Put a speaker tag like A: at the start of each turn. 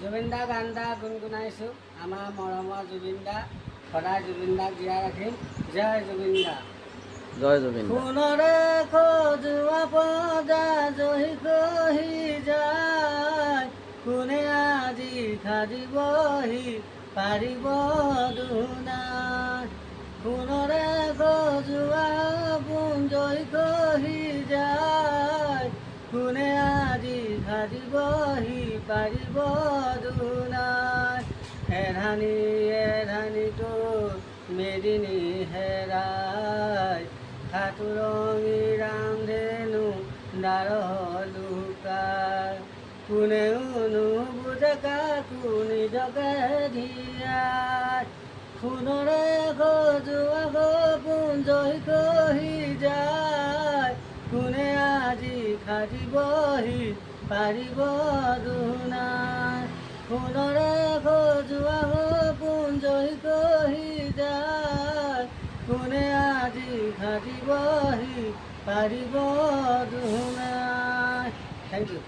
A: জুবিন দা গান এটা গুণগুণাইছোঁ। আমাৰ মৰমৰ জুবিন দা, সদায় জুবিন দাক জীয়াই ৰাখিম। জয় জুবিন দা।
B: জয় জুবিন দা।
A: সোণৰে খজুৱা পদা জহি কহি যায়, কোনে আজি সাজিবহি পাৰিব দুনাই। সোণৰে খজুৱা পোন জহি কহি যায়, কোনে আজি সাজিবহি পাৰিব দুনাই। এধানি এধানিটো মেদিনী হেৰাই, সাতোৰঙী ৰামধেনু দাৰ লুকাই। কোনেও নুবুজে কাকো নিজকে ধিয়াই, সোণৰে খজুৱা সপোন জহি কহি যায়, কোনে আজি সাজিবহি পাৰিব দুনাই। সোণৰে খজুৱা সপোন জহি কহি যায়, কোনে আজি সাজিবহি পাৰিব দুনাই। Thank U.